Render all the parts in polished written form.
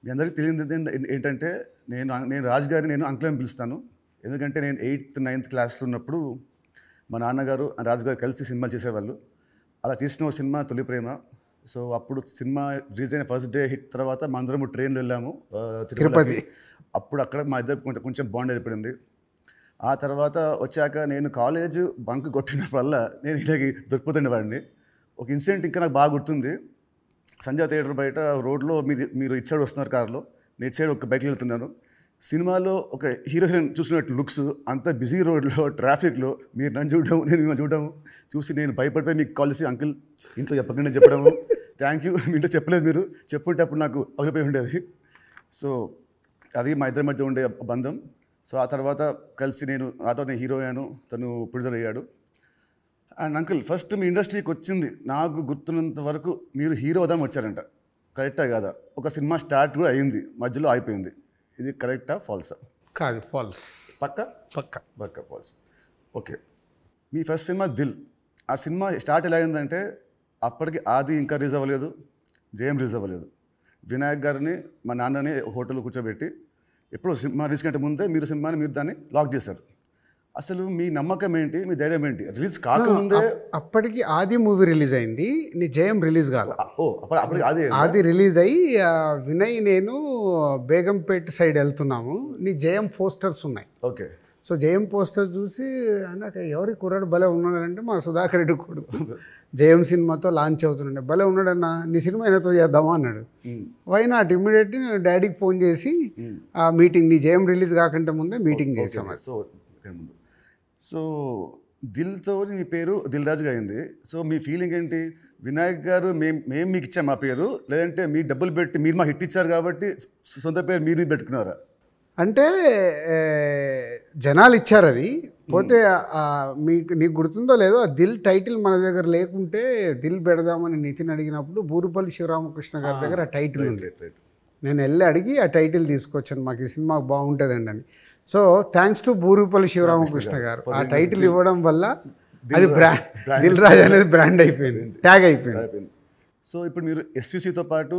మీ అందరికీ తెలియదు ఏంటంటే నేను రాజు గారిని నేను అంకుల్ అని పిలుస్తాను. ఎందుకంటే నేను 8th 9th క్లాస్ ఉన్నప్పుడు మా నాన్నగారు రాజు గారు కలిసి సినిమాలు చేసేవాళ్ళు. అలా చేసిన ఒక సినిమా తొలి ప్రేమ. సో అప్పుడు సినిమా రిలీజ్ అయిన ఫస్ట్ డే హిట్ తర్వాత మా అందరము ట్రైన్లో వెళ్ళాము తిరుపతి. అప్పుడు అక్కడ మా ఇద్దరు కొంచెం బాండ్ ఏర్పడింది. ఆ తర్వాత వచ్చాక నేను కాలేజ్ బంక్ కొట్టిన వల్ల నేను ఇలాగే దొరికిపోతుండేవాడిని. ఒక ఇన్సిడెంట్ ఇంకా నాకు బాగా గుర్తుంది. సంజయ్ థియేటర్ బయట రోడ్లో మీరు ఇటు సైడ్ వస్తున్నారు కార్లో, నేను ఇటు సైడ్ ఒక బైక్లో వెళ్తున్నాను. సినిమాలో ఒక హీరో హీరోయిన్ చూసినట్టు లుక్స్, అంత బిజీ రోడ్లో ట్రాఫిక్లో మీరు నన్ను చూడడం, నేను మిమ్మల్ని చూడడం చూసి నేను భయపడిపోయి మీకు కాల్ చేసి అంకుల్ ఇంట్లో చెప్పకుండా చెప్పడము, థ్యాంక్ యూ మీ ఇంట్లో చెప్పలేదు, మీరు చెప్పుంటే అప్పుడు నాకు పగిలిపోయి ఉండేది. సో అది మా ఇద్దరి మధ్య ఉండే బంధం. సో ఆ తర్వాత కలిసి నేను హీరో అయ్యాను, తను ప్రొడ్యూసర్ అయ్యాడు. అండ్ అంకుల్ ఫస్ట్ మీ ఇండస్ట్రీకి వచ్చింది నాకు గుర్తున్నంత వరకు మీరు హీరో అవుదాం వచ్చారంట, కరెక్టా కాదా? ఒక సినిమా స్టార్ట్ కూడా అయింది, మధ్యలో అయిపోయింది. ఇది కరెక్టా ఫాల్సా? కాదు, ఫాల్స్. పక్క ఫాల్స్. ఓకే, మీ ఫస్ట్ సినిమా దిల్. ఆ సినిమా స్టార్ట్ ఎలా అయిందంటే అప్పటికి ఆది ఇంకా రిలీజ్ అవ్వలేదు, జయం రిలీజ్ అవ్వలేదు. వినాయక్ గారిని మా నాన్నని హోటల్లో కూర్చోబెట్టి ఎప్పుడు సినిమా రిలీజ్ కంటే ముందే మీరు దాన్ని లాక్ చేశారు. అసలు మీ నమ్మకం ఏంటి, మీ ధైర్యం ఏంటి? రిలీజ్ కాకముందే అప్పటికి ఆది మూవీ రిలీజ్ అయింది, నీ జయం రిలీజ్ కాదు. అప్పటికి ఆది రిలీజ్ అయ్యి వినయ్ నేను బేగంపేట సైడ్ వెళ్తున్నాము, నీ జయం పోస్టర్స్ ఉన్నాయి. ఓకే. సో జయం పోస్టర్ చూసి నాకు ఎవరి కుర్రాడు భలే ఉన్నాడంటే మా సుధాకర్ రెడ్డి కొడుకు జయం సినిమాతో లాంచ్ అవుతుండే, భలే ఉన్నాడన్నా, నీ సినిమా అయినతో చేద్దామా అన్నాడు. వై నాట్, ఇమ్మీడియట్లీ నేను డాడీకి ఫోన్ చేసి ఆ మీటింగ్, నీ జయం రిలీజ్ కాకుండా ముందే మీటింగ్ చేసాము. సో దిల్తో మీ పేరు దిల్ రాజుగా అయింది. సో మీ ఫీలింగ్ ఏంటి? వినాయక్ గారు మేము మీకు ఇచ్చాం మా పేరు, లేదంటే మీ డబ్బులు పెట్టి మీరు మా హిట్ ఇచ్చారు కాబట్టి సొంత పేరు మీరు పెట్టుకున్నారా? అంటే జనాలు ఇచ్చారు అది. పోతే నీకు గుర్తుందో లేదో, ఆ దిల్ టైటిల్ మన దగ్గర లేకుంటే దిల్ పెడదామని నితిన్ అడిగినప్పుడు బూరుపల్లి శివరామకృష్ణ గారి దగ్గర ఆ టైటిల్ ఉంది. నేను వెళ్ళి అడిగి ఆ టైటిల్ తీసుకొచ్చాను, మాకు ఈ సినిమా బాగుంటుందండి అని. So thanks to Burupalli Sivaramakrishna గారు, ఆ టైటిల్ ఇవ్వడం వల్ల అది దిల్ రాజు అనేది బ్రాండ్ అయిపోయింది, ట్యాగ్ అయిపోయింది. సో ఇప్పుడు మీరు ఎస్విసితో పాటు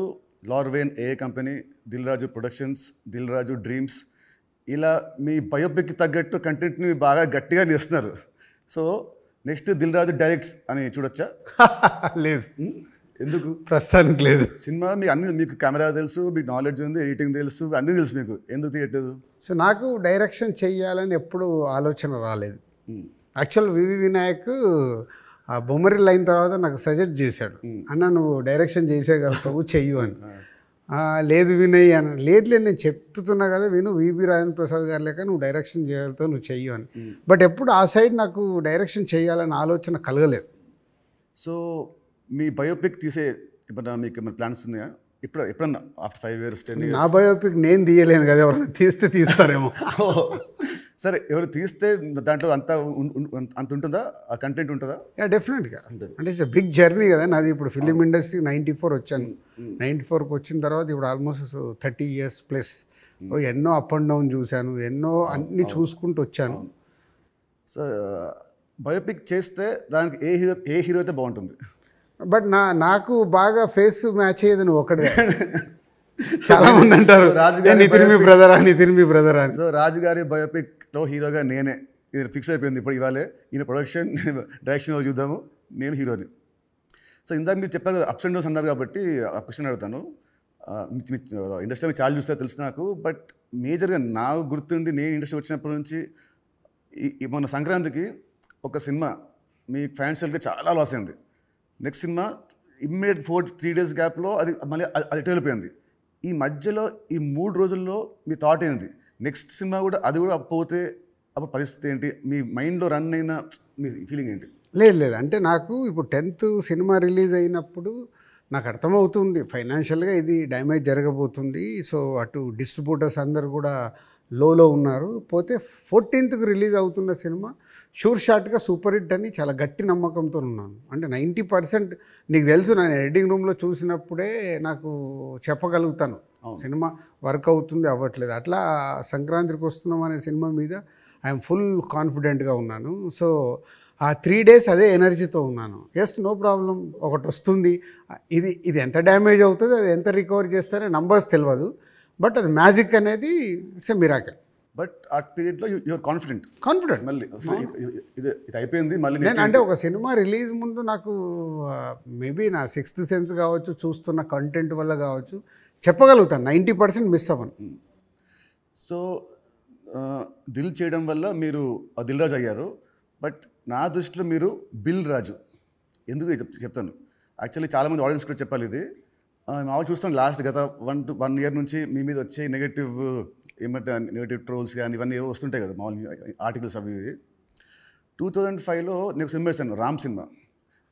లార్వేన్ ఏ company, Dil Raju productions, Dil Raju dreams, ఇలా మీ బయోపిక్ తగ్గట్టు కంటెంట్ని బాగా గట్టిగా చేస్తున్నారు. So next Dil Raju directs అని చూడొచ్చా? లేదు. ఎందుకు? ప్రస్తుతానికి లేదు. సినిమా మీకు కెమెరా తెలుసు, మీకు నాలెడ్జ్ ఉంది, ఎడిటింగ్ తెలుసు, అన్నీ తెలుసు, మీకు ఎందుకు తీయట్లేదు? సో నాకు డైరెక్షన్ చెయ్యాలని ఎప్పుడు ఆలోచన రాలేదు. యాక్చువల్ వివి వినాయక్ ఆ బొమ్మరిల్ అయిన తర్వాత నాకు సజెస్ట్ చేశాడు, అన్న నువ్వు డైరెక్షన్ చేసేయగలుగుతావు, చెయ్యు అని. లేదు వినయ్ అని, లేదు నేను చెప్తున్నా కదా విను, వివి రాజేంద్ర ప్రసాద్ గారు లేక నువ్వు డైరెక్షన్ చేయగలుగుతావు, నువ్వు చెయ్యు అని. బట్ ఎప్పుడు ఆ సైడ్ నాకు డైరెక్షన్ చేయాలని ఆలోచన కలగలేదు. సో మీ బయోపిక్ తీసే ఇప్పుడు మీకు ఏమైనా ప్లాన్స్ ఉన్నాయా? ఎప్పుడన్నా ఆఫ్టర్ 5 years 10 years? నా బయోపిక్ నేను తీయలేను కదా, ఎవరైనా తీస్తారేమో. సరే, ఎవరు తీస్తే దాంట్లో అంత ఉంటుందా, ఆ కంటెంట్ ఉంటుందా? డెఫినెట్గా. అంటే ఇట్స్ బిగ్ జర్నీ కదా నాది. ఇప్పుడు ఫిలిం ఇండస్ట్రీ 94 వచ్చాను, 94కి వచ్చిన తర్వాత ఇప్పుడు ఆల్మోస్ట్ 30 years ప్లస్. ఎన్నో అప్ అండ్ డౌన్ చూశాను, ఎన్నో అన్నీ చూసుకుంటూ వచ్చాను. సో బయోపిక్ చేస్తే దానికి ఏ హీరో అయితే బాగుంటుంది? బట్ నాకు బాగా ఫేస్ మ్యాచ్ అయ్యేది నువ్వు ఒకటే. చాలా మంది అంటారు నితిన్ మీ బ్రదర్ అని. సో రాజుగారి బయోపిక్లో హీరోగా నేనే, ఇది ఫిక్స్ అయిపోయింది. ఇప్పుడు ఇవాళే ఈయన ప్రొడక్షన్ డైరెక్షన్ చూద్దాము, నేను హీరోని. సో ఇందాక మీరు చెప్పారు కదా అప్స్ అండ్ డౌన్స్ అన్నారు కాబట్టి ఆ క్వశ్చన్ అడుగుతాను. ఇండస్ట్రీ చాలా చూస్తే తెలుసు నాకు, బట్ మేజర్గా నాకు గుర్తుండి నేను ఇండస్ట్రీ వచ్చినప్పటి నుంచి మొన్న సంక్రాంతికి ఒక సినిమా మీ ఫ్యాన్స్కి చాలా లాస్ అయింది. నెక్స్ట్ సినిమా ఇమ్మీడియట్ 3 days గ్యాప్లో అది మళ్ళీ అది వెళ్ళిపోయింది. ఈ మధ్యలో ఈ 3 రోజుల్లో మీ థాట్ ఏంటి? నెక్స్ట్ సినిమా కూడా అది కూడా పోతే అప్పుడు పరిస్థితి ఏంటి? మీ మైండ్లో రన్ అయిన మీ ఫీలింగ్ ఏంటి? లేదు, అంటే నాకు ఇప్పుడు 10th సినిమా రిలీజ్ అయినప్పుడు నాకు అర్థమవుతుంది ఫైనాన్షియల్గా ఇది డ్యామేజ్ జరగబోతుంది. సో అటు డిస్ట్రిబ్యూటర్స్ అందరు కూడా లోలో ఉన్నారు. పోతే 14th రిలీజ్ అవుతున్న సినిమా షూర్ షాట్గా సూపర్ హిట్ అని చాలా గట్టి నమ్మకంతో ఉన్నాను. అంటే 90% నీకు తెలుసు, నేను ఎడిటింగ్ రూమ్లో చూసినప్పుడే నాకు చెప్పగలుగుతాను సినిమా వర్క్ అవుతుంది అవ్వట్లేదు. అట్లా సంక్రాంతికి వస్తున్నాం అనే సినిమా మీద ఐఎమ్ ఫుల్ కాన్ఫిడెంట్గా ఉన్నాను. సో ఆ 3 days అదే ఎనర్జీతో ఉన్నాను. ఎస్, నో ప్రాబ్లం, ఒకటి వస్తుంది. ఇది ఎంత డ్యామేజ్ అవుతుంది, అది ఎంత రికవర్ చేస్తారో నంబర్స్ తెలియదు. బట్ అది మ్యాజిక్ అనేది ఇట్స్ ఎ మిరాకిల్. బట్ ఆ పీరియడ్లో యూఆర్ కాన్ఫిడెంట్ కాన్ఫిడెంట్ మళ్ళీ ఇది అయిపోయింది మళ్ళీ నేను అంటే ఒక సినిమా రిలీజ్ ముందు నాకు మేబీ నా సిక్స్త్ సెన్స్ కావచ్చు, చూస్తున్న కంటెంట్ వల్ల కావచ్చు, చెప్పగలుగుతాను 90% మిస్ అవ్వను. సో దిల్ చేయడం వల్ల మీరు దిల్ రాజు అయ్యారు. బట్ నా దృష్టిలో మీరు బిల్ రాజు. ఎందుకు చెప్తాను. యాక్చువల్లీ చాలామంది ఆడియన్స్ కూడా చెప్పాలి ఇది. మామూలు చూస్తాను లాస్ట్ గత 1 year నుంచి మీ మీద వచ్చే నెగటివ్ ట్రోల్స్ కానీ ఇవన్నీ ఏవో వస్తుంటాయి కదా మామూలు ఆర్టికల్స్ అవి. 2005లో నేను సినిమా వేసాను, రామ్ సినిమా.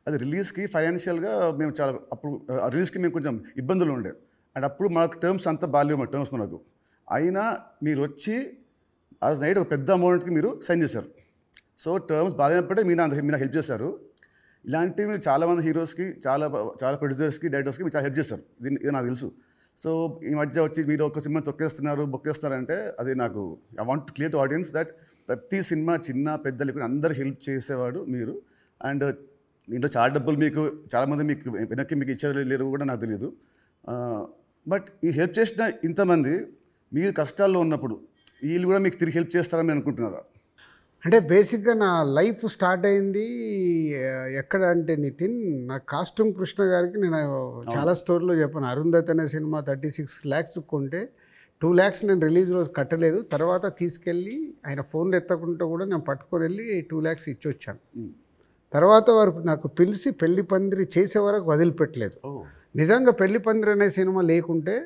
అది రిలీజ్కి ఫైనాన్షియల్గా మేము చాలా అప్పుడు రిలీజ్కి మేము కొంచెం ఇబ్బందులు ఉండే. అండ్ అప్పుడు మాకు టర్మ్స్ అంతా బాగాలేవు టర్మ్స్ మనకు. అయినా మీరు వచ్చి ఆ రోజు నైట్ ఒక పెద్ద అమౌంట్కి మీరు సైన్ చేశారు. సో టర్మ్స్ బాగాలేనప్పుడే మీరు నాకు హెల్ప్ చేశారు. ఇలాంటివి మీరు చాలామంది హీరోస్కి, చాలా ప్రొడ్యూసర్స్కి, డైరెక్టర్స్కి మీరు చాలా హెల్ప్ చేస్తారు. ఇది నాకు తెలుసు. సో ఈ మధ్య వచ్చి మీరు ఒక సినిమా బొక్కేస్తారంటే అది నాకు I want to clear to audience that ప్రతి సినిమా చిన్న పెద్ద లేకుండా అందరు హెల్ప్ చేసేవాడు మీరు. అండ్ దీంట్లో చాలా డబ్బులు మీకు చాలామంది మీకు వెనక్కి మీకు ఇచ్చారు లేరు కూడా నాకు తెలియదు. బట్ ఈ హెల్ప్ చేసిన ఇంతమంది మీరు కష్టాల్లో ఉన్నప్పుడు వీళ్ళు కూడా మీకు తిరిగి హెల్ప్ చేస్తారని అనుకుంటున్నారా? అంటే బేసిక్గా నా లైఫ్ స్టార్ట్ అయింది ఎక్కడ అంటే నితిన్, నా కాస్ట్యూమ్ కృష్ణ గారికి నేను చాలా స్టోరీలో చెప్పాను. అరుంధతి అనే సినిమా 36 lakhs కొంటే 2 lakhs నేను రిలీజ్ రోజు కట్టలేదు. తర్వాత తీసుకెళ్ళి ఆయన ఫోన్లు ఎత్తకుంటూ కూడా నేను పట్టుకొని వెళ్ళి 2 lakhs ఇచ్చి వచ్చాను. తర్వాత వారు నాకు పిలిచి పెళ్లి పందిరి చేసే వరకు వదిలిపెట్టలేదు. నిజంగా పెళ్లి పందిరి అనే సినిమా లేకుంటే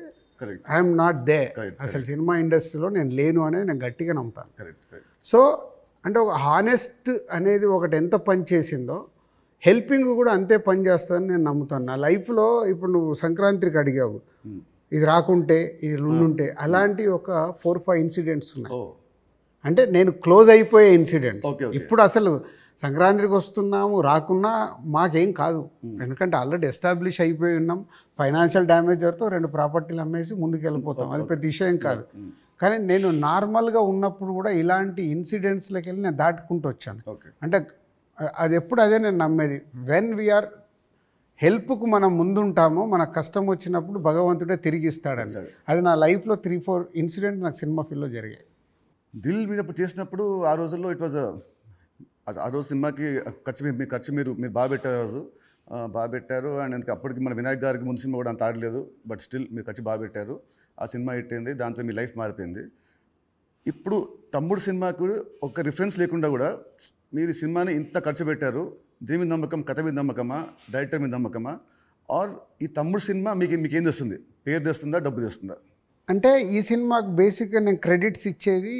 ఐఎమ్ నాట్ దే, అసలు సినిమా ఇండస్ట్రీలో నేను లేను అనేది నేను గట్టిగా నమ్ముతాను. సో అంటే ఒక హానెస్ట్ అనేది ఒకటి ఎంత పని చేసిందో హెల్పింగ్ కూడా అంతే పని చేస్తుందని నేను నమ్ముతాను. నా లైఫ్లో ఇప్పుడు నువ్వు సంక్రాంతికి అడిగావు, ఇది రాకుంటే ఇది ఉండుంటే, అలాంటి ఒక 4-5 ఇన్సిడెంట్స్ ఉన్నాయి. అంటే నేను క్లోజ్ అయిపోయే ఇన్సిడెంట్స్. ఇప్పుడు అసలు సంక్రాంతికి వస్తున్నాము, రాకున్నా మాకేం కాదు, ఎందుకంటే ఆల్రెడీ ఎస్టాబ్లిష్ అయిపోయి ఉన్నాం. ఫైనాన్షియల్ డ్యామేజ్ వరకు 2 ప్రాపర్టీలు అమ్మేసి ముందుకు వెళ్ళిపోతాం, అది పెద్ద విషయం కాదు. కానీ నేను నార్మల్గా ఉన్నప్పుడు కూడా ఇలాంటి ఇన్సిడెంట్స్లోకి వెళ్ళి నేను దాటుకుంటూ వచ్చాను. అంటే అది ఎప్పుడు అదే నేను నమ్మేది, వెన్ వీఆర్ హెల్ప్కు మనం ముందుంటామో మన కష్టం వచ్చినప్పుడు భగవంతుడే తిరిగి ఇస్తాడని. అది నా లైఫ్లో 3-4 ఇన్సిడెంట్ నాకు సినిమా ఫీల్డ్లో జరిగాయి. దిల్ మీరు చేసినప్పుడు ఆ రోజుల్లో ఇట్ వాజ్ ఆ రోజు సినిమాకి ఖర్చు మీరు బాగా పెట్టారు. ఆ రోజు బాగా పెట్టారు. అండ్ అప్పటికి మన వినాయక్ గారికి ముందు సినిమా కూడా అంత ఆడలేదు, బట్ స్టిల్ మీరు ఖర్చు బాగా పెట్టారు. ఆ సినిమా హిట్ అయింది, దాంతో మీ లైఫ్ మారిపోయింది. ఇప్పుడు తమ్ముడు సినిమాకు ఒక రిఫరెన్స్ లేకుండా కూడా మీరు ఈ సినిమాని ఇంత ఖర్చు పెట్టారు. దీని మీద నమ్మకం, కథ మీద నమ్మకమా, డైరెక్టర్ మీద నమ్మకమా, ఆర్ ఈ తమ్ముడు సినిమా మీకేం తెస్తుంది? పేరు తెస్తుందా, డబ్బు తెస్తుందా? అంటే ఈ సినిమాకు బేసిక్గా నేను క్రెడిట్స్ ఇచ్చేది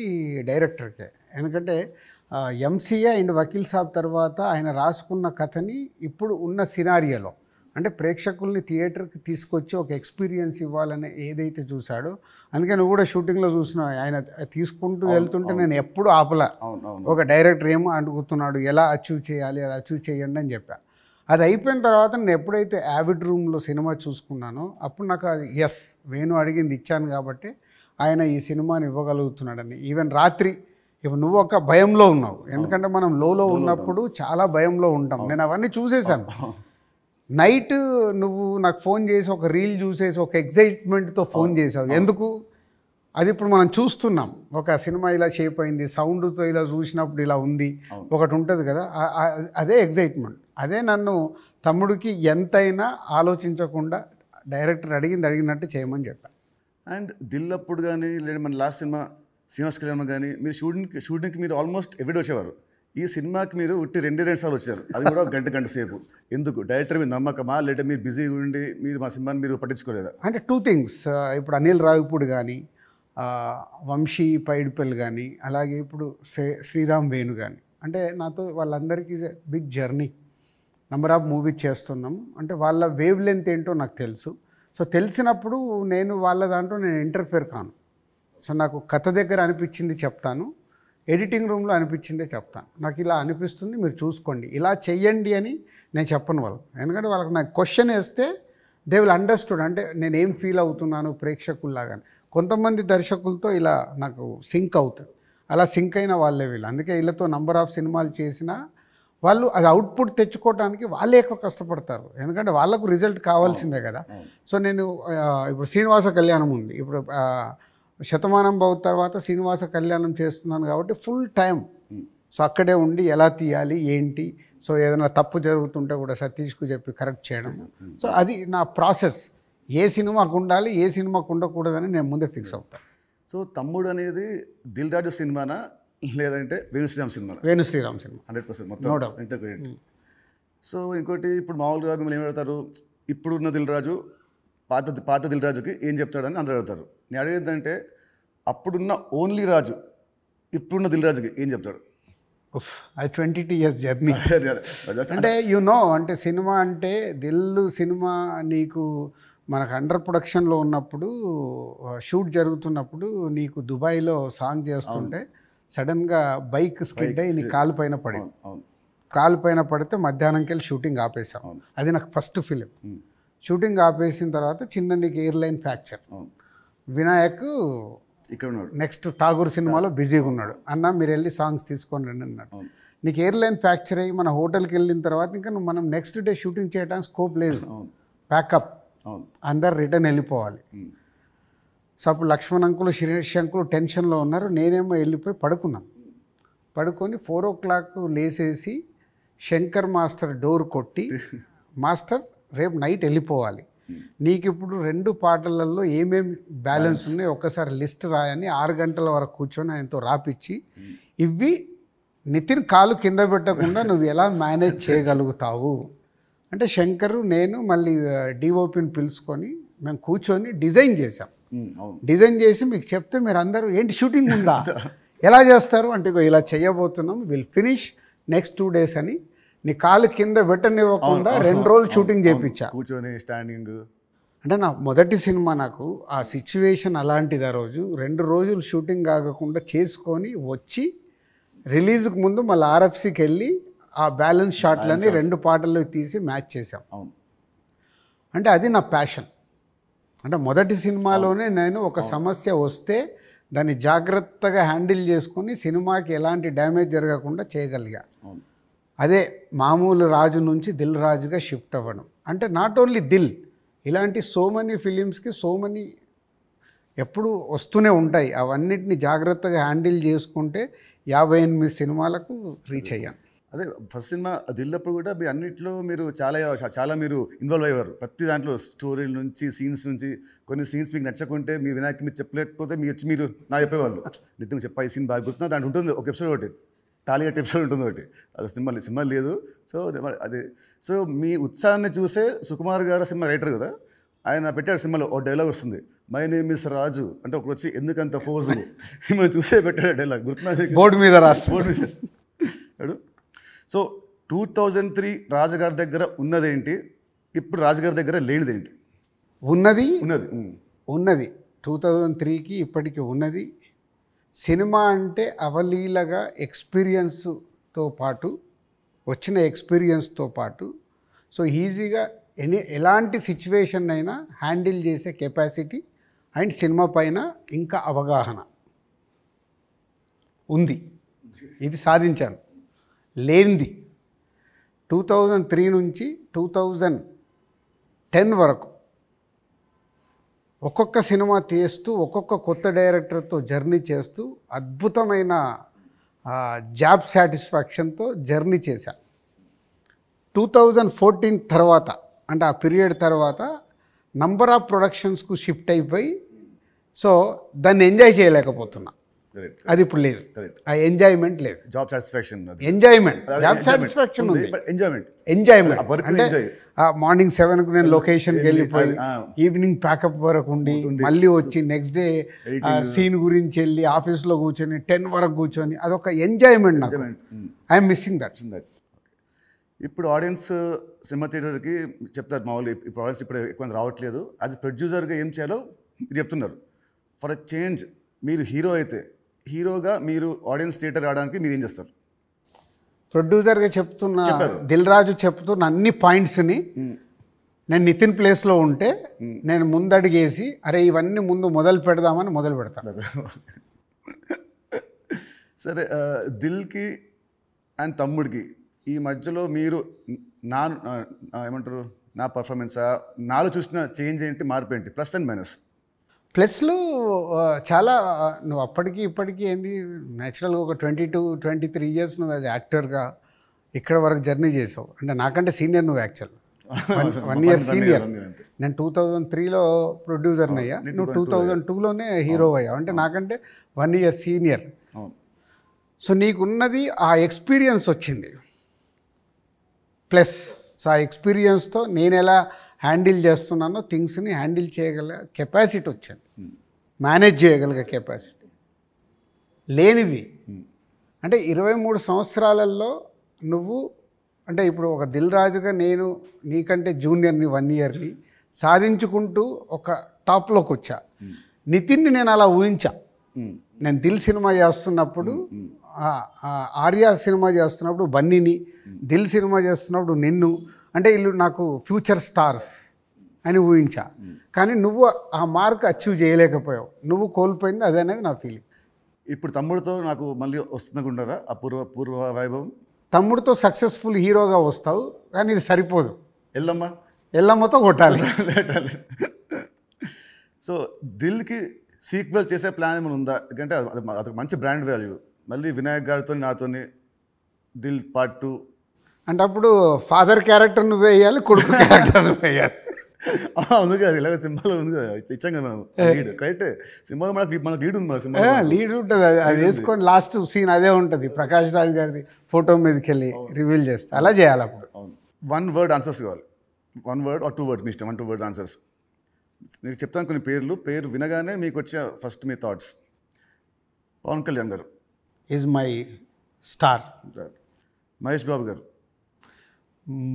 డైరెక్టర్కే. ఎందుకంటే ఎంసీఏ అండ్ వకీల్ సాబ్ తర్వాత ఆయన రాసుకున్న కథని ఇప్పుడు ఉన్న సినారియోలో అంటే ప్రేక్షకుల్ని థియేటర్కి తీసుకొచ్చి ఒక ఎక్స్పీరియన్స్ ఇవ్వాలని ఏదైతే చూశాడో, అందుకే నువ్వు కూడా షూటింగ్లో చూసినావు, ఆయన తీసుకుంటూ వెళ్తుంటే నేను ఎప్పుడు ఆపలా. ఒక డైరెక్టర్ ఏమో అడుగుతున్నాడు, ఎలా అచీవ్ చేయాలి, అది అచీవ్ చేయండి అని చెప్పా. అది అయిపోయిన తర్వాత నేను ఎప్పుడైతే యావిడ్ రూమ్లో సినిమా చూసుకున్నానో అప్పుడు నాకు అది ఎస్, వేణు అడిగింది ఇచ్చాను కాబట్టి ఆయన ఈ సినిమాని ఇవ్వగలుగుతున్నాడని. ఈవెన్ రాత్రి ఇప్పుడు నువ్వు ఒక భయంలో ఉన్నావు, ఎందుకంటే మనం లోలో ఉన్నప్పుడు చాలా భయంలో ఉంటాం. నేను అవన్నీ చూసేసాను. నైట్ నువ్వు నాకు ఫోన్ చేసి ఒక రీల్ చూసేసి ఒక ఎగ్జైట్మెంట్తో ఫోన్ చేసావు. ఎందుకు? అది ఇప్పుడు మనం చూస్తున్నాం, ఒక సినిమా ఇలా షేప్ అయింది, సౌండ్తో ఇలా చూసినప్పుడు ఇలా ఉంది, ఒకటి ఉంటుంది కదా, అదే ఎగ్జైట్మెంట్. అదే నన్ను తమ్ముడికి ఎంతైనా ఆలోచించకుండా డైరెక్టర్ అడిగినట్టు చేయమని చెప్పాను. అండ్ దిల్ అప్పుడు కానీ లేదా మన లాస్ట్ సినిమా శ్రీనివాస్ కళ్యాణ్ కానీ మీరు షూటింగ్కి మీరు ఆల్మోస్ట్ ఎవ్రీడే వచ్చేవారు. ఈ సినిమాకి మీరు ఉట్టి 2 సార్లు వచ్చారు, అది కూడా గంట సేపు. ఎందుకు? డైరెక్టర్ మీద నమ్మకమా, లేదా మీరు బిజీగా ఉండి మీరు మా సినిమాని మీరు పట్టించుకోలేదా? అంటే 2 things. ఇప్పుడు అనిల్ రావిపూడి కానీ, వంశీ పైడిపల్లి కానీ, అలాగే ఇప్పుడు శ్రీరామ్ వేణు కానీ, అంటే నాతో వాళ్ళందరికీ big journey, number of movies చేస్తున్నాం. అంటే వాళ్ళ వేవ్ లెంత్ ఏంటో నాకు తెలుసు. సో తెలిసినప్పుడు నేను వాళ్ళ దాంట్లో నేను ఇంటర్ఫేర్ కాను. సో నాకు కథ దగ్గర అనిపించింది చెప్తాను, ఎడిటింగ్ రూమ్లో అనిపించిందే చెప్తాను. నాకు ఇలా అనిపిస్తుంది, మీరు చూసుకోండి, ఇలా చెయ్యండి అని నేను చెప్పను వాళ్ళకు. ఎందుకంటే వాళ్ళకి నాకు క్వశ్చన్ వేస్తే దే విల్ అండర్స్టూడ్, అంటే నేను ఏం ఫీల్ అవుతున్నాను ప్రేక్షకుల్లాగా. కొంతమంది దర్శకులతో ఇలా నాకు సింక్ అవుతుంది, అలా సింక్ అయిన వాళ్ళే వీళ్ళు. అందుకే వీళ్ళతో నంబర్ ఆఫ్ సినిమాలు చేసినా వాళ్ళు అది అవుట్పుట్ తెచ్చుకోవడానికి వాళ్ళే ఎక్కువ కష్టపడతారు, ఎందుకంటే వాళ్ళకు రిజల్ట్ కావాల్సిందే కదా. సో నేను ఇప్పుడు శ్రీనివాస కళ్యాణం ఉంది, ఇప్పుడు శతమానం భవ తర్వాత శ్రీనివాస కళ్యాణం చేస్తున్నాను కాబట్టి ఫుల్ టైం సో అక్కడే ఉండి ఎలా తీయాలి ఏంటి, సో ఏదైనా తప్పు జరుగుతుంటే కూడా సతీష్కు చెప్పి కరెక్ట్ చేయడం. సో అది నా ప్రాసెస్, ఏ సినిమాకు ఉండాలి ఏ సినిమాకు ఉండకూడదని నేను ముందే ఫిక్స్ అవుతాను. సో తమ్ముడు అనేది దిల్ రాజు సినిమానా లేదంటే వేణు శ్రీరామ్ సినిమా? వేణు శ్రీరామ్ సినిమా 100% మొత్తం ఇంటర్గ్రేట్. సో ఇంకోటి ఇప్పుడు మామూలుగా మిమ్మల్ని ఏం అడుగుతారు, ఇప్పుడున్న దిల్ రాజు పాత దిల్ రాజుకి ఏం చెప్తాడని అందరూ అడుగుతారు. నేను అడిగేదంటే అప్పుడున్న ఓన్లీ రాజు ఇప్పుడున్న దిల్ రాజుకి ఏం చెప్తాడు? అది 22 years జర్నీ. అంటే అంటే సినిమా అంటే దిల్లు సినిమా నీకు మనకు అండర్ ప్రొడక్షన్లో ఉన్నప్పుడు షూట్ జరుగుతున్నప్పుడు నీకు దుబాయ్లో సాంగ్ చేస్తుంటే సడన్గా బైక్ స్కిడ్ అయ్యి నీ కాలు పైన పడింది. కాలు పైన పడితే మధ్యాహ్నంకి వెళ్ళి షూటింగ్ ఆపేసాం. అది నాకు ఫస్ట్ ఫిలిం. షూటింగ్ ఆపేసిన తర్వాత చిన్న నీకు ఎయిర్లైన్ ఫ్రాక్చర్. వినాయక్ ఇక్కడ ఉన్నాడు, నెక్స్ట్ ఠాగూర్ సినిమాలో బిజీగా ఉన్నాడు. అన్న మీరు వెళ్ళి సాంగ్స్ తీసుకొని రండి అన్నాడు. నీకు ఎయిర్లైన్ ఫ్రాక్చర్ అయ్యి మన హోటల్కి వెళ్ళిన తర్వాత ఇంకా మనం నెక్స్ట్ డే షూటింగ్ చేయడానికి స్కోప్ లేదు, ప్యాకప్, అందరు రిటర్న్ వెళ్ళిపోవాలి. సో అప్పుడు లక్ష్మణ్ అంకులు శిరీష్ అంకులు టెన్షన్లో ఉన్నారు, నేనేమో వెళ్ళిపోయి పడుకున్నాను. పడుకొని 4 o'clock లేసేసి శంకర్ మాస్టర్ డోర్ కొట్టి, మాస్టర్ రేపు నైట్ వెళ్ళిపోవాలి, నీకు ఇప్పుడు 2 పాటలలో ఏమేమి బ్యాలెన్స్ ఉన్నాయో ఒక్కసారి లిస్ట్ రాయని 6 గంటల వరకు కూర్చొని ఆయనతో రాపిచ్చి, ఇవి నితిన్ కాలు కింద పెట్టకుండా నువ్వు ఎలా మేనేజ్ చేయగలుగుతావు అంటే శంకరు నేను మళ్ళీ డిఓపిని పిలుచుకొని మేము కూర్చొని డిజైన్ చేసాం. డిజైన్ చేసి మీకు చెప్తే మీరు అందరూ ఏంటి షూటింగ్ ఉందా ఎలా చేస్తారు అంటే ఇలా చేయబోతున్నాం, విల్ ఫినిష్ నెక్స్ట్ 2 days అని నీ కాలు కింద పెట్టనివ్వకుండా 2 రోజులు షూటింగ్ చేయించా కూర్చొని స్టాండింగ్. అంటే నా మొదటి సినిమా, నాకు ఆ సిచ్యువేషన్ అలాంటిది. ఆ రోజు 2 రోజులు షూటింగ్ ఆగకుండా చేసుకొని వచ్చి రిలీజ్కి ముందు మళ్ళీ ఆర్ఎఫ్సికి వెళ్ళి ఆ బ్యాలెన్స్ షాట్లని 2 పాటల్లో తీసి మ్యాచ్ చేసాం. అంటే అది నా ప్యాషన్. అంటే మొదటి సినిమాలోనే నేను ఒక సమస్య వస్తే దాన్ని జాగ్రత్తగా హ్యాండిల్ చేసుకొని సినిమాకి ఎలాంటి డ్యామేజ్ జరగకుండా చేయగలిగా. అదే మామూలు రాజు నుంచి దిల్ రాజుగా షిఫ్ట్ అవ్వడం. అంటే నాట్ ఓన్లీ దిల్, ఇలాంటి సో మెనీ ఫిలిమ్స్కి సో మెనీ ఎప్పుడు వస్తూనే ఉంటాయి. అవన్నిటిని జాగ్రత్తగా హ్యాండిల్ చేసుకుంటే 58 సినిమాలకు రీచ్ అయ్యాను. అదే ఫస్ట్ సినిమా దిల్లప్పుడు కూడా మీ అన్నింటిలో మీరు చాలా మీరు ఇన్వాల్వ్ అయ్యేవారు. ప్రతి దాంట్లో స్టోరీల నుంచి సీన్స్ నుంచి. కొన్ని సీన్స్ మీకు నచ్చకుంటే మీ వినాయక్ మీరు చెప్పలేకపోతే మీరు నా చెప్పేవాళ్ళు, నిత్యం చెప్పా ఈ సీన్ బాగా గుర్తున్నా, దాంట్లో ఉంటుంది ఒక ఎపిసోడ్ ఒకటి, టాలీగట్ ఎపిసోడ్ ఉంటుంది ఒకటి, అది సినిమా లేదు. సో అదే సో మీ ఉత్సాహాన్ని చూసే సుకుమార్ గారు సినిమా రైటర్ కదా, ఆయన పెట్టాడు సినిమాలో ఒక డైలాగ్ వస్తుంది, మై నేమ్ ఇస్ రాజు అంటే ఒకటి వచ్చి ఎందుకంత ఫోజు మిమ్మల్ని చూసే పెట్టాడు డైలాగ్, గుర్తున్నా? బోర్డు మీద బోర్డు మీద. సో 2003 రాజుగారి దగ్గర ఉన్నదేంటి, ఇప్పుడు రాజుగారి దగ్గర లేనిదేంటి? ఉన్నది 2003కి ఇప్పటికీ ఉన్నది. సినిమా అంటే అవలీలగా ఎక్స్పీరియన్స్తో పాటు వచ్చిన ఎక్స్పీరియన్స్తో పాటు సో ఈజీగా ఎలాంటి సిచ్యువేషన్ అయినా హ్యాండిల్ చేసే కెపాసిటీ అండ్ సినిమా పైన ఇంకా అవగాహన ఉంది. ఇది సాధించాను. లేనిది 2003 నుంచి 2010 వరకు ఒక్కొక్క సినిమా తీస్తూ ఒక్కొక్క కొత్త డైరెక్టర్తో జర్నీ చేస్తూ అద్భుతమైన జాబ్ సాటిస్ఫాక్షన్తో జర్నీ చేశా. 2014 తర్వాత అంటే ఆ పీరియడ్ తర్వాత నంబర్ ఆఫ్ ప్రొడక్షన్స్కు షిఫ్ట్ అయిపోయి సో దాన్ని ఎంజాయ్ చేయలేకపోతున్నా. అది ఇప్పుడు లేదు, ఆ ఎంజాయ్మెంట్ లేదు. Job satisfaction, enjoyment, job satisfaction ఉంది, ఎంజాయ్మెంట్. అంటే మార్నింగ్ 7కు నేను లొకేషన్కి వెళ్ళిపోయి ఈవినింగ్ ప్యాకప్ వరకు ఉండి మళ్ళీ వచ్చి నెక్స్ట్ డే సీన్ గురించి వెళ్ళి ఆఫీస్లో కూర్చొని 10 వరకు కూర్చొని అదొక ఎంజాయ్మెంట్ నాకు. I'm missing that. ఇప్పుడు ఆడియన్స్ సినిమా థియేటర్కి చెప్తారు మామూలు, ఇప్పుడు ఆడియన్స్ ఇప్పుడు ఎక్కువ రావట్లేదు, యాజ్ ప్రొడ్యూసర్గా ఏం చేయాలో మీరు చెప్తున్నారు. ఫర్ అ చేంజ్ మీరు హీరో అయితే హీరోగా మీరు ఆడియన్స్ థియేటర్ రావడానికి మీరు ఏం చేస్తారు? ప్రొడ్యూసర్గా చెప్తున్నా, దిల్ రాజు చెప్తున్న అన్ని పాయింట్స్ని నేను నితిన్ ప్లేస్లో ఉంటే నేను ముందడిగేసి అరే ఇవన్నీ ముందు మొదలు పెడదామని మొదలు పెడతాను. సరే, దిల్కి అండ్ తమ్ముడికి ఈ మధ్యలో మీరు నా ఏమంటారు నా పర్ఫార్మెన్సా నాలో చూసిన చేంజ్ ఏంటి, మార్పు ఏంటి, ప్లస్ అండ్ మైనస్? ప్లస్లు చాలా నువ్వు అప్పటికి ఇప్పటికీ ఏంది న్యాచురల్గా ఒక 22-23 ఇయర్స్ నువ్వు యాజ్ యాక్టర్గా ఇక్కడ వరకు జర్నీ చేసావు. అంటే నాకంటే సీనియర్ నువ్వు యాక్చువల్ 1 ఇయర్ సీనియర్. నేను 2003లో ప్రొడ్యూసర్ని అయ్యా, నువ్వు 2002లోనే హీరో అయ్యావు. అంటే నాకంటే 1 ఇయర్ సీనియర్. సో నీకున్నది ఆ ఎక్స్పీరియన్స్ వచ్చింది ప్లస్. సో ఆ ఎక్స్పీరియన్స్తో నేను ఎలా హ్యాండిల్ చేస్తున్నానో థింగ్స్ని హ్యాండిల్ చేయగల కెపాసిటీ వచ్చింది, మేనేజ్ చేయగలిగే కెపాసిటీ లేనిది. అంటే 23 సంవత్సరాలలో నువ్వు అంటే ఇప్పుడు ఒక దిల్ రాజుగా నేను నీకంటే జూనియర్ని 1 ఇయర్ని సాధించుకుంటూ ఒక టాప్లోకి వచ్చా. నితిన్ని నేను అలా ఊహించా. నేను దిల్ సినిమా చేస్తున్నప్పుడు, ఆర్య సినిమా చేస్తున్నప్పుడు బన్నీని, దిల్ సినిమా చేస్తున్నప్పుడు నిన్ను, అంటే వీళ్ళు నాకు ఫ్యూచర్ స్టార్స్ అని ఊహించా. కానీ నువ్వు ఆ మార్క్ అచీవ్ చేయలేకపోయావు, నువ్వు కోల్పోయింది అదే అనేది నా ఫీలింగ్. ఇప్పుడు తమ్ముడితో నాకు మళ్ళీ వస్తుందనుకుంటారా ఆ పూర్వ వైభవం? తమ్ముడితో సక్సెస్ఫుల్ హీరోగా వస్తావు, కానీ ఇది సరిపోదు. ఎల్లమ్మతో కొట్టాలి. సో దిల్కి సీక్వెల్ చేసే ప్లాన్ ఏమైనా ఉందా? ఎందుకంటే అదొక మంచి బ్రాండ్ వాల్యూ. మళ్ళీ వినాయక్ గారితో నాతోని దిల్ పార్ట్ 2 అంటే అప్పుడు ఫాదర్ క్యారెక్టర్ నువ్వు వేయాలి, కొడుకు క్యారెక్టర్ నువ్వు వేయాలి. ఉంది కదా, ఇలాగ సినిమాలో ఉంది కదా, ఇచ్చాం కదా మనం లీడ్. కరెక్ట్, సినిమాలో మనకు లీడ్ ఉంది, సినిమా లీడ్ ఉంటుంది. అది వేసుకొని లాస్ట్ సీన్ అదే ఉంటుంది, ప్రకాష్ రాజ్ గారిది ఫోటో మీదకి వెళ్ళి రివీల్ చేస్తే అలా చేయాలి. అప్పుడు 1 word ఆన్సర్స్ కావాలి. 1 word or 2 words మీ ఇష్టం. 1-2 words ఆన్సర్స్. మీకు చెప్తాను కొన్ని పేరు వినగానే మీకు వచ్చే ఫస్ట్ మీ థాట్స్. పవన్ కళ్యాణ్ గారు is my star. Mahesh Babu గారు.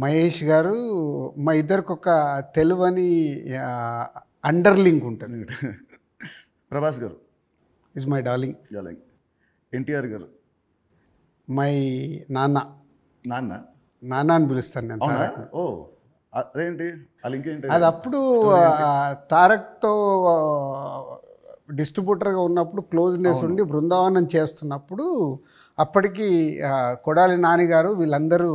మహేష్ గారు మా ఇద్దరికి ఒక తెలువని అండర్లింక్ ఉంటుంది. ప్రభాస్ గారు ఈజ్ మై డార్లింగ్. ఎన్టీఆర్ గారు మై నాన్న. నాన్న అని పిలుస్తాను నేను. ఓ అదేంటి ఇంకేంటి? అది అప్పుడు తారక్తో డిస్ట్రిబ్యూటర్గా ఉన్నప్పుడు క్లోజ్నెస్ ఉండి బృందావనం చేస్తున్నప్పుడు అప్పటికి కొడాలి నానిగారు వీళ్ళందరూ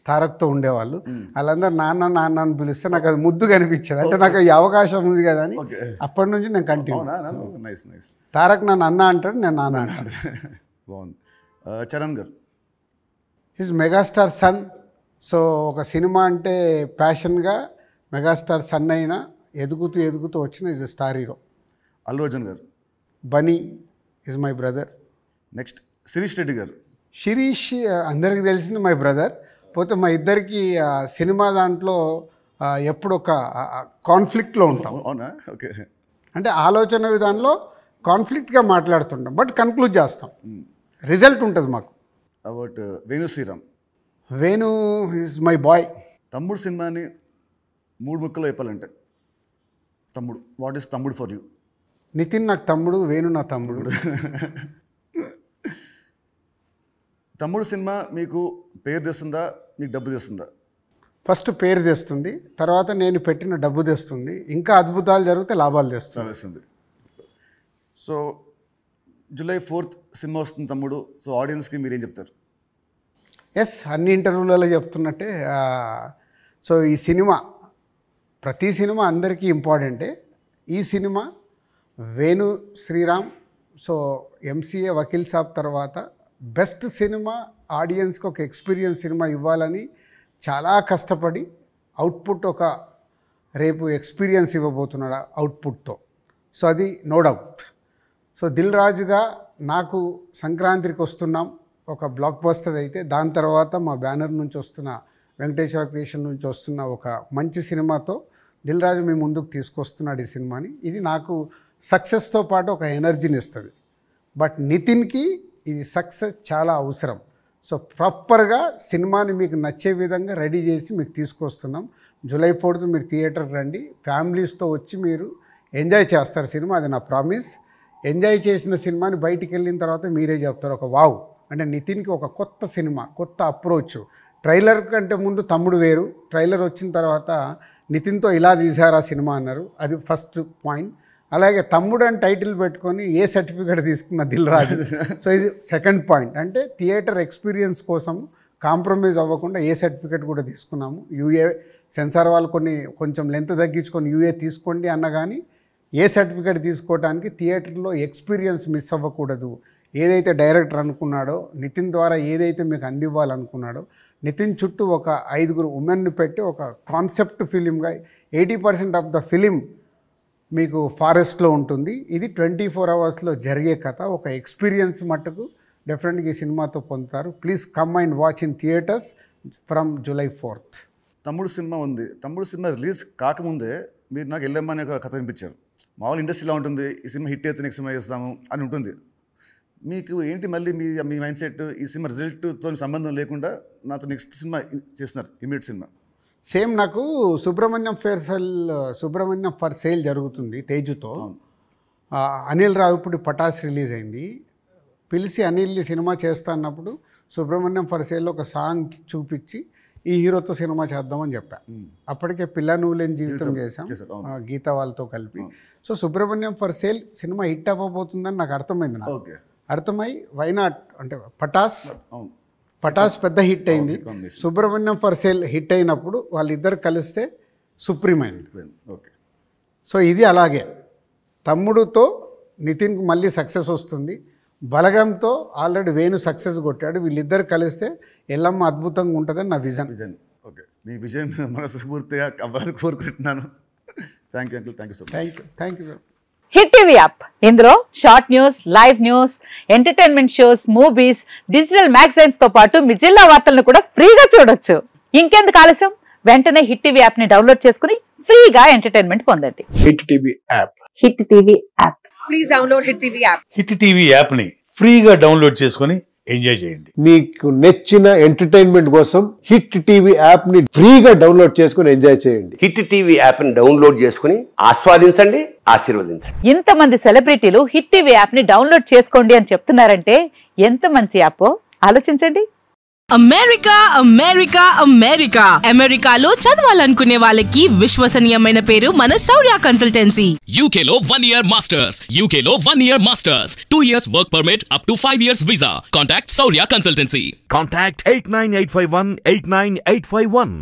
తారక్తో ఉండేవాళ్ళు. వాళ్ళందరూ నాన్న నాన్న అని పిలిస్తే నాకు అది ముద్దుగా అనిపించేది. అంటే నాకు ఈ అవకాశం ఉంది కదా అని అప్పటి నుంచి నేను కంటిన్యూ. తారక్ నన్ను అన్న అంటాడు, నేను నాన్న అంటాడు. బాగుంది. చరణ్ గారు హిజ్ మెగాస్టార్ సన్. సో ఒక సినిమా అంటే ప్యాషన్గా మెగాస్టార్ సన్ అయినా ఎదుగుతూ వచ్చిన is star hero. Allu Arjun గారు. Bunny is my brother. Next Sirish Reddy గారు. శిరీష్ అందరికీ తెలిసింది మై బ్రదర్. పోతే మా ఇద్దరికి సినిమా దాంట్లో ఎప్పుడు ఒక కాన్ఫ్లిక్ట్లో ఉంటాం. అవునా? ఓకే. అంటే ఆలోచన విధానంలో కాన్ఫ్లిక్ట్గా మాట్లాడుతుంటాం, బట్ కన్క్లూడ్ చేస్తాం, రిజల్ట్ ఉంటుంది మాకు. About Venu Sriram. Venu is my boy. Thammudu సినిమాని 3 ముక్కలో చెప్పాలంటే తమ్ముడు, what is Thammudu for you? Nithin నాకు తమ్ముడు, వేణు నా తమ్ముడు. తమ్ముడు సినిమా మీకు పేరు తెస్తుందా, మీకు డబ్బు తెస్తుందా? ఫస్ట్ పేరు తెస్తుంది, తర్వాత నేను పెట్టిన డబ్బు తెస్తుంది, ఇంకా అద్భుతాలు జరిగితే లాభాలు తెస్తుంది. సో July 4th సినిమా వస్తుంది తమ్ముడు. సో ఆడియన్స్కి మీరేం చెప్తారు? ఎస్, అన్ని ఇంటర్వ్యూలలో చెప్తున్నట్టే. సో ఈ సినిమా, ప్రతి సినిమా అందరికీ ఇంపార్టెంటే. ఈ cinema Venu Sriram, so MCA Vakeel Saab తర్వాత బెస్ట్ సినిమా, ఆడియన్స్కి ఒక ఎక్స్పీరియన్స్ సినిమా ఇవ్వాలని చాలా కష్టపడి అవుట్పుట్ ఒక రేపు ఎక్స్పీరియన్స్ ఇవ్వబోతున్నాడు అవుట్పుట్తో. సో అది నో డౌట్. సో దిల్ రాజుగా నాకు సంక్రాంతికి వస్తున్నాం ఒక బ్లాక్ బస్టర్ అయితే, దాని తర్వాత మా బ్యానర్ నుంచి వస్తున్న వెంకటేశ్వర క్రియేషన్ నుంచి వస్తున్న ఒక మంచి సినిమాతో దిల్ రాజు మీ ముందుకు తీసుకొస్తున్నాడు ఈ సినిమాని. ఇది నాకు సక్సెస్తో పాటు ఒక ఎనర్జీని ఇస్తుంది. బట్ నితిన్కి ఇది సక్సెస్ చాలా అవసరం. సో ప్రాపర్గా సినిమాని మీకు నచ్చే విధంగా రెడీ చేసి మీకు తీసుకొస్తున్నాం. July 4th మీరు థియేటర్కి రండి, ఫ్యామిలీస్తో వచ్చి మీరు ఎంజాయ్ చేస్తారు సినిమా, అది నా ప్రామిస్. ఎంజాయ్ చేసిన సినిమాని బయటికి వెళ్ళిన తర్వాత మీరే చెప్తారు ఒక వావ్, అంటే నితిన్కి ఒక కొత్త సినిమా, కొత్త అప్రోచ్. ట్రైలర్ కంటే ముందు తమ్ముడు వేరు, ట్రైలర్ వచ్చిన తర్వాత నితిన్తో ఇలా తీశారు ఆ సినిమా అన్నారు. అది ఫస్ట్ పాయింట్. అలాగే తమ్ముడు అని టైటిల్ పెట్టుకొని ఏ సర్టిఫికేట్ తీసుకున్న దిల్ రాజు. సో ఇది సెకండ్ పాయింట్. అంటే థియేటర్ ఎక్స్పీరియన్స్ కోసం కాంప్రమైజ్ అవ్వకుండా ఏ సర్టిఫికేట్ కూడా తీసుకున్నాము. యూఏ సెన్సార్ వాళ్ళు కొంచెం లెంత్ తగ్గించుకొని యూఏ తీసుకోండి అన్న కానీ ఏ సర్టిఫికేట్ తీసుకోవడానికి థియేటర్లో ఎక్స్పీరియన్స్ మిస్ అవ్వకూడదు. ఏదైతే డైరెక్టర్ అనుకున్నాడో, నితిన్ ద్వారా ఏదైతే మీకు అందివ్వాలనుకున్నాడో, నితిన్ చుట్టూ ఒక 5 ఉమెన్ని పెట్టి ఒక కాన్సెప్ట్ ఫిలింగా 80% ఆఫ్ ద ఫిలిం మీకు ఫారెస్ట్లో ఉంటుంది. ఇది 24 అవర్స్లో జరిగే కథ. ఒక ఎక్స్పీరియన్స్ మట్టుకు డెఫినెట్గా ఈ సినిమాతో పొందుతారు. Please come and watch in theatres from July 4th. తమ్ముడు సినిమా ఉంది. తమ్ముడు సినిమా రిలీజ్ కాకముందే మీరు నాకు ఎల్లమ్మ అనే ఒక కథ వినిపించారు. మామూలు ఇండస్ట్రీలో ఉంటుంది, ఈ సినిమా హిట్ అయితే నెక్స్ట్ సినిమా చేస్తాము అని ఉంటుంది. మీకు ఏంటి మళ్ళీ మీ మైండ్ సెట్ ఈ సినిమా రిజల్ట్తో సంబంధం లేకుండా నాతో నెక్స్ట్ సినిమా చేస్తున్నారు, ఇమీడియట్ సినిమా? సేమ్ నాకు సుబ్రహ్మణ్యం ఫర్ సేల్ జరుగుతుంది తేజుతో. అనిల్ రావిపూడి పటాస్ రిలీజ్ అయింది. పిలిచి అనిల్ని సినిమా చేస్తా అన్నప్పుడు సుబ్రహ్మణ్యం ఫర్ సేల్లో ఒక సాంగ్ చూపించి ఈ హీరోతో సినిమా చేద్దామని చెప్పా. అప్పటికే పిల్ల నువ్వు లేని జీవితం చేశాం గీత వాళ్ళతో కలిపి. So Subrahmanyam for sale cinema hit అవ్వబోతుందని నాకు అర్థమైంది. నాకు అర్థమై వైనాట్ అంటే పటాస్ పెద్ద హిట్ అయింది. సుబ్రహ్మణ్యం ఫర్ సేల్ హిట్ అయినప్పుడు వాళ్ళిద్దరు కలిస్తే సుప్రీం అయింది. సో ఇది అలాగే తమ్ముడుతో నితిన్కు మళ్ళీ సక్సెస్ వస్తుంది. బలగంతో ఆల్రెడీ వేణు సక్సెస్ కొట్టాడు. వీళ్ళిద్దరు కలిస్తే ఎల్లమ్మ అద్భుతంగా ఉంటుందని నా విజన్. ఓకే, మీ విజయం మనస్ఫూర్తిగా అవ్వాలని కోరుకుంటున్నాను. Thank you uncle, thank you so much. Thank you. Hit TV app, ఇందులో short news, live news, entertainment shows, movies, digital magazines తో పాటు మీ జిల్లా వార్తలను కూడా ఫ్రీగా చూడొచ్చు. ఇంకెందుకు ఆలస్యం, వెంటనే హిట్ టీవీ యాప్ ని డౌన్లోడ్ చేసుకుని ఫ్రీగా ఎంటర్టైన్మెంట్ పొందండి. Hit TV app. Hit TV app, please download hit TV app. Hit TV app ని ఫ్రీగా డౌన్లోడ్ చేసుకుని ఎంజాయ్ చేయండి. మీకు నచ్చిన ఎంటర్టైన్మెంట్ కోసం హిట్ టీవీ యాప్ ని ఫ్రీగా డౌన్లోడ్ చేసుకుని ఎంజాయ్ చేయండి. హిట్ టీవీ యాప్ ని డౌన్లోడ్ చేసుకుని ఆస్వాదించండి, ఆశీర్వదించండి. ఇంతమంది సెలబ్రిటీలు హిట్ టీవీ యాప్ ని డౌన్లోడ్ చేసుకోండి అని చెప్తున్నారంటే ఎంత మంచి యాప్ ఆలోచించండి. అమెరికా అమెరికా అమెరికా అమెరికాలో చదవాలనుకునే వాళ్ళకి విశ్వసనీయమైన పేరు మన శౌర్య కన్సల్టెన్సీ. UK లో 1 year masters, UK లో 1 year masters, 2 years work permit up to 5 years visa. Contact Saurya Consultancy. Contact 89851 89851.